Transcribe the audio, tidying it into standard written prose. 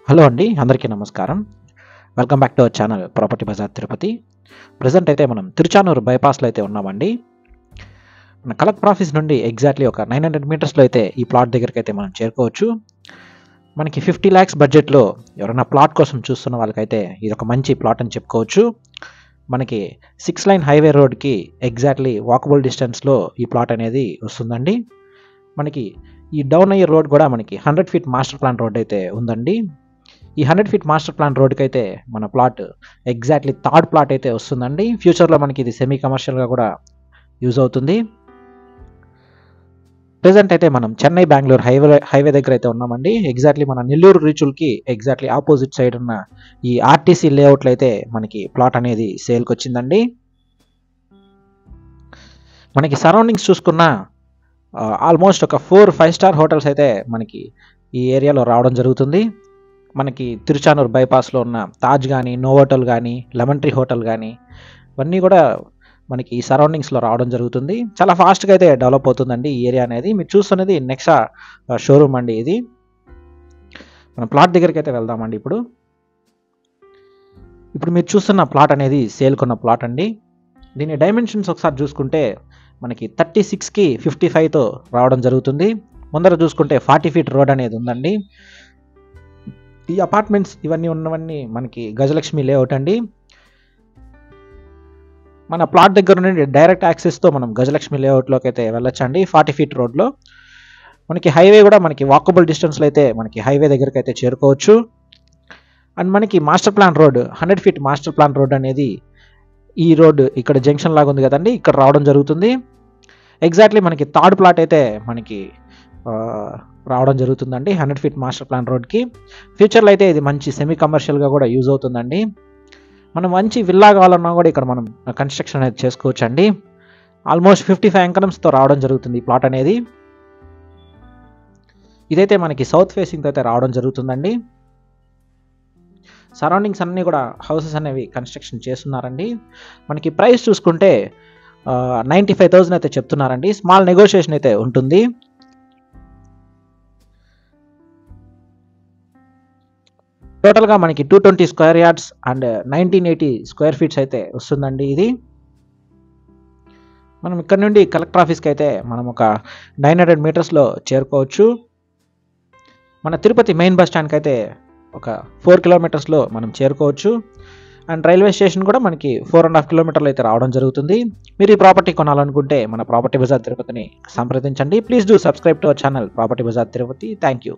Hello అండి, అందరికీ నమస్కారం. Welcome back to our channel property bazaar Tirupati. Present అయితే మనం తిరుచానూరు బైపాస్లో అయితే ఉన్నామండి. మన కలెక్టర్ ఆఫీస్ నుండి ఎగ్జాక్ట్లీ ఒక 900 మీటర్స్లో అయితే ఈ ప్లాట్ దగ్గరికి అయితే మనం చేరుకోవచ్చు. మనకి 50 lakhs బడ్జెట్లో ఎవరైనా ప్లాట్ కోసం చూస్తున్న వాళ్ళకైతే ఇది ఒక మంచి ప్లాట్ అని చెప్పుకోవచ్చు. మనకి 6 లైన్ హైవే రోడ్కి ఎగ్జాక్ట్లీ వాకబుల్ డిస్టెన్స్లో ఈ ప్లాట్ అనేది వస్తుందండి. మనకి ఈ డౌన్ అయ్యే రోడ్ కూడా మనకి 100 feet మాస్టర్ ప్లాన్ రోడ్ అయితే ఉందండి. ఈ 100 feet మాస్టర్ ప్లాన్ రోడ్కి అయితే మన ప్లాట్ ఎగ్జాక్ట్లీ థర్డ్ ప్లాట్ అయితే వస్తుందండి. ఫ్యూచర్లో మనకి ఇది సెమీ కమర్షియల్గా కూడా యూజ్ అవుతుంది. ప్రెజెంట్ అయితే మనం చెన్నై బెంగళూరు హైవే దగ్గర అయితే ఉన్నామండి. ఎగ్జాక్ట్లీ మన నెల్లూరు రీచులకి ఎగ్జాక్ట్లీ ఆపోజిట్ సైడ్ ఉన్న ఈ ఆర్టీసీ లేఅవుట్లో అయితే మనకి ప్లాట్ అనేది సేల్కి వచ్చిందండి. మనకి సరౌండింగ్స్ చూసుకున్న ఆల్మోస్ట్ ఒక 4-5 star హోటల్స్ అయితే మనకి ఈ ఏరియాలో రావడం జరుగుతుంది. మనకి తిరుచానూరు బైపాస్లో ఉన్న తాజ్ కానీ, నోవోటల్ కానీ, లెమన్ ట్రీ హోటల్ కానీ ఇవన్నీ కూడా మనకి ఈ సరౌండింగ్స్లో రావడం జరుగుతుంది. చాలా ఫాస్ట్గా అయితే డెవలప్ అవుతుందండి ఈ ఏరియా అనేది. మీరు చూస్తున్నది నెక్సా షోరూమ్ అండి. ఇది మన ప్లాట్ దగ్గరికి అయితే వెళ్దామండి. ఇప్పుడు మీరు చూస్తున్న ప్లాట్ అనేది సేల్కొన్న ప్లాట్ అండి. దీని డైమెన్షన్స్ ఒకసారి చూసుకుంటే మనకి 36కి 55తో రావడం జరుగుతుంది. ముందర చూసుకుంటే 40 feet రోడ్ అనేది ఉందండి. ఈ అపార్ట్మెంట్స్ ఇవన్నీ ఉన్నవన్నీ మనకి గజలక్ష్మి లేఅవుట్ అండి. మన ప్లాట్ దగ్గర నుండి డైరెక్ట్ యాక్సెస్తో మనం గజలక్ష్మి లేఅవుట్లోకి అయితే వెళ్ళొచ్చండి. 40 feet రోడ్లో మనకి హైవే కూడా మనకి వాకబుల్ డిస్టెన్స్లో అయితే మనకి హైవే దగ్గరికి అయితే చేరుకోవచ్చు. అండ్ మనకి master plan road 100 feet master plan road అనేది ఈ రోడ్ ఇక్కడ జంక్షన్ లాగా ఉంది కదండి, ఇక్కడ రావడం జరుగుతుంది. ఎగ్జాక్ట్లీ మనకి థర్డ్ ప్లాట్ అయితే మనకి రావడం జరుగుతుందండి 100 feet మాస్టర్ ప్లాన్ రోడ్కి. ఫ్యూచర్లో అయితే ఇది మంచి సెమీ కమర్షియల్గా కూడా యూజ్ అవుతుందండి. మనం మంచి విల్లా కావాలన్నా కూడా ఇక్కడ మనం కన్స్ట్రక్షన్ అనేది చేసుకోవచ్చు అండి. ఆల్మోస్ట్ 55 acresతో రావడం జరుగుతుంది ఈ ప్లాట్ అనేది. ఇదైతే మనకి సౌత్ ఫేసింగ్తో అయితే రావడం జరుగుతుందండి. సరౌండింగ్స్ అన్నీ కూడా హౌసెస్ అనేవి కన్స్ట్రక్షన్ చేస్తున్నారండి. మనకి ప్రైస్ చూసుకుంటే 95,000 అయితే చెప్తున్నారండి. స్మాల్ నెగోషియేషన్ అయితే ఉంటుంది. టోటల్గా మనకి 220 square yards and 1980 square feet అయితే వస్తుందండి ఇది. మనం ఇక్కడ నుండి కలెక్టర్ ఆఫీస్కి అయితే మనం ఒక 900 మీటర్స్లో చేరుకోవచ్చు. మన తిరుపతి మెయిన్ బస్ స్టాండ్కి అయితే ఒక 4 kilometers మనం చేరుకోవచ్చు. అండ్ రైల్వే స్టేషన్ కూడా మనకి 4.5 kilometers అయితే రావడం జరుగుతుంది. మీరు ఈ ప్రాపర్టీ కొనాలనుకుంటే మన ప్రాపర్టీ బజార్ తిరుపతిని సంప్రదించండి. Please do subscribe to our channel property bazaar Tirupati. Thank you.